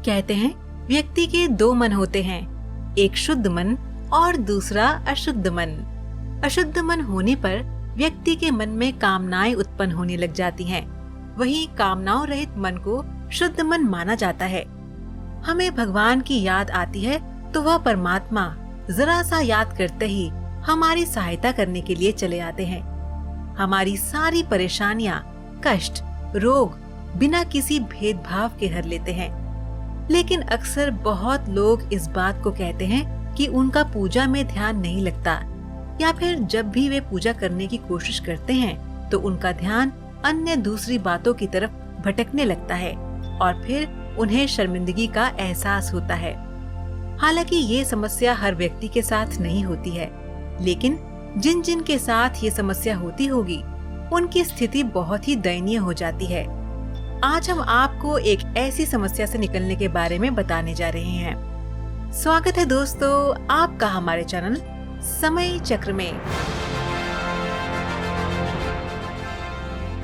कहते हैं व्यक्ति के दो मन होते हैं, एक शुद्ध मन और दूसरा अशुद्ध मन। अशुद्ध मन होने पर व्यक्ति के मन में कामनाएं उत्पन्न होने लग जाती हैं। वहीं कामनाओं रहित मन को शुद्ध मन माना जाता है। हमें भगवान की याद आती है तो वह परमात्मा जरा सा याद करते ही हमारी सहायता करने के लिए चले आते हैं। हमारी सारी परेशानियां, कष्ट, रोग बिना किसी भेदभाव के हर लेते हैं। लेकिन अक्सर बहुत लोग इस बात को कहते हैं कि उनका पूजा में ध्यान नहीं लगता, या फिर जब भी वे पूजा करने की कोशिश करते हैं तो उनका ध्यान अन्य दूसरी बातों की तरफ भटकने लगता है और फिर उन्हें शर्मिंदगी का एहसास होता है। हालांकि ये समस्या हर व्यक्ति के साथ नहीं होती है, लेकिन जिन जिन के साथ ये समस्या होती होगी उनकी स्थिति बहुत ही दयनीय हो जाती है। आज हम आपको एक ऐसी समस्या से निकलने के बारे में बताने जा रहे हैं। स्वागत है दोस्तों आपका हमारे चैनल समय चक्र में।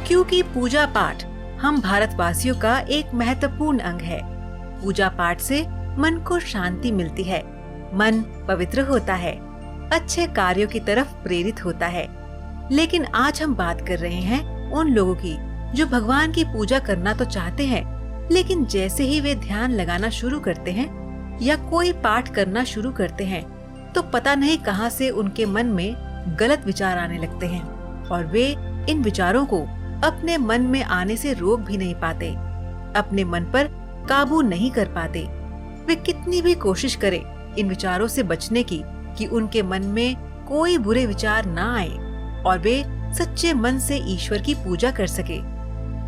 क्योंकि पूजा पाठ हम भारतवासियों का एक महत्वपूर्ण अंग है। पूजा पाठ से मन को शांति मिलती है, मन पवित्र होता है, अच्छे कार्यों की तरफ प्रेरित होता है। लेकिन आज हम बात कर रहे हैं उन लोगों की जो भगवान की पूजा करना तो चाहते हैं, लेकिन जैसे ही वे ध्यान लगाना शुरू करते हैं या कोई पाठ करना शुरू करते हैं तो पता नहीं कहां से उनके मन में गलत विचार आने लगते हैं और वे इन विचारों को अपने मन में आने से रोक भी नहीं पाते, अपने मन पर काबू नहीं कर पाते। वे कितनी भी कोशिश करें इन विचारों से बचने की कि उनके मन में कोई बुरे विचार ना आए और वे सच्चे मन से ईश्वर की पूजा कर सके,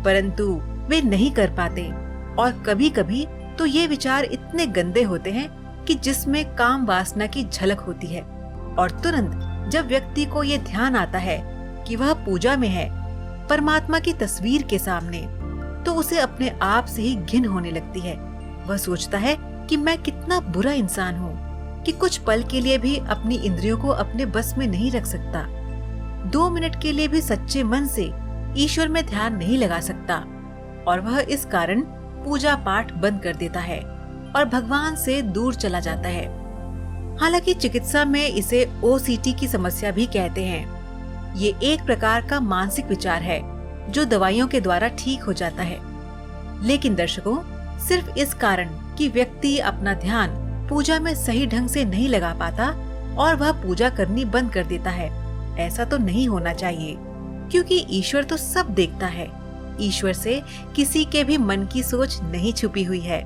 परंतु वे नहीं कर पाते। और कभी कभी तो ये विचार इतने गंदे होते हैं कि जिसमें काम वासना की झलक होती है, और तुरंत जब व्यक्ति को ये ध्यान आता है कि वह पूजा में है, परमात्मा की तस्वीर के सामने, तो उसे अपने आप से ही घिन होने लगती है। वह सोचता है कि मैं कितना बुरा इंसान हूँ कि कुछ पल के लिए भी अपनी इंद्रियों को अपने बस में नहीं रख सकता, 2 मिनट के लिए भी सच्चे मन से ईश्वर में ध्यान नहीं लगा सकता, और वह इस कारण पूजा पाठ बंद कर देता है और भगवान से दूर चला जाता है। हालांकि चिकित्सा में इसे OCT की समस्या भी कहते हैं। ये एक प्रकार का मानसिक विचार है जो दवाइयों के द्वारा ठीक हो जाता है। लेकिन दर्शकों, सिर्फ इस कारण कि व्यक्ति अपना ध्यान पूजा में सही ढंग से नहीं लगा पाता और वह पूजा करनी बंद कर देता है, ऐसा तो नहीं होना चाहिए, क्योंकि ईश्वर तो सब देखता है। ईश्वर से किसी के भी मन की सोच नहीं छुपी हुई है।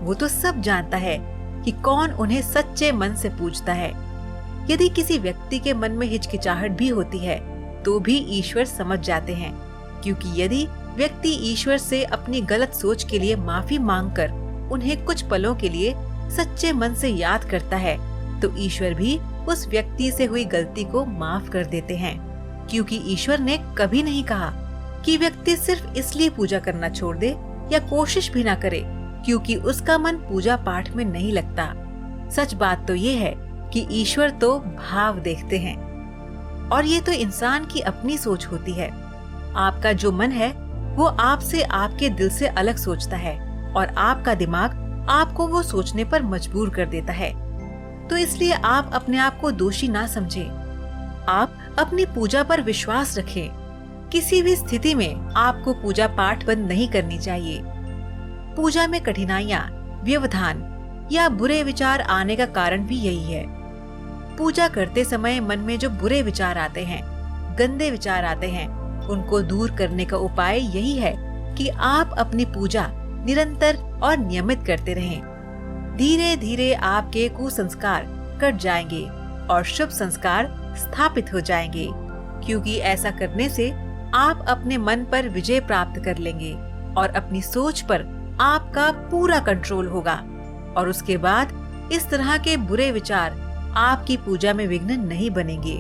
वो तो सब जानता है कि कौन उन्हें सच्चे मन से पूजता है। यदि किसी व्यक्ति के मन में हिचकिचाहट भी होती है तो भी ईश्वर समझ जाते हैं, क्योंकि यदि व्यक्ति ईश्वर से अपनी गलत सोच के लिए माफी मांगकर उन्हें कुछ पलों के लिए सच्चे मन से याद करता है तो ईश्वर भी उस व्यक्ति से हुई गलती को माफ कर देते हैं। क्योंकि ईश्वर ने कभी नहीं कहा कि व्यक्ति सिर्फ इसलिए पूजा करना छोड़ दे या कोशिश भी ना करे क्योंकि उसका मन पूजा पाठ में नहीं लगता। सच बात तो ये है कि ईश्वर तो भाव देखते हैं, और ये तो इंसान की अपनी सोच होती है। आपका जो मन है वो आपसे, आपके दिल से अलग सोचता है, और आपका दिमाग आपको वो सोचने पर मजबूर कर देता है। तो इसलिए आप अपने आप को दोषी ना समझें। आप अपनी पूजा पर विश्वास रखें। किसी भी स्थिति में आपको पूजा पाठ बंद नहीं करनी चाहिए। पूजा में कठिनाइयाँ, व्यवधान या बुरे विचार आने का कारण भी यही है। पूजा करते समय मन में जो बुरे विचार आते हैं, गंदे विचार आते हैं, उनको दूर करने का उपाय यही है कि आप अपनी पूजा निरंतर और नियमित करते रहें। धीरे धीरे आपके कुसंस्कार कट जाएंगे और शुभ संस्कार स्थापित हो जाएंगे, क्योंकि ऐसा करने से आप अपने मन पर विजय प्राप्त कर लेंगे और अपनी सोच पर आपका पूरा कंट्रोल होगा, और उसके बाद इस तरह के बुरे विचार आपकी पूजा में विघ्न नहीं बनेंगे।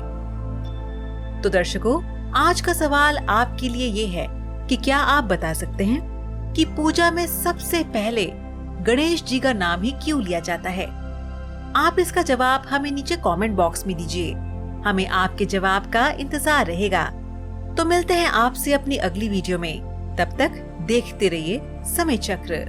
तो दर्शकों, आज का सवाल आपके लिए ये है कि क्या आप बता सकते हैं कि पूजा में सबसे पहले गणेश जी का नाम ही क्यों लिया जाता है? आप इसका जवाब हमें नीचे कमेंट बॉक्स में दीजिए। हमें आपके जवाब का इंतजार रहेगा। तो मिलते हैं आपसे अपनी अगली वीडियो में। तब तक देखते रहिए समय चक्र।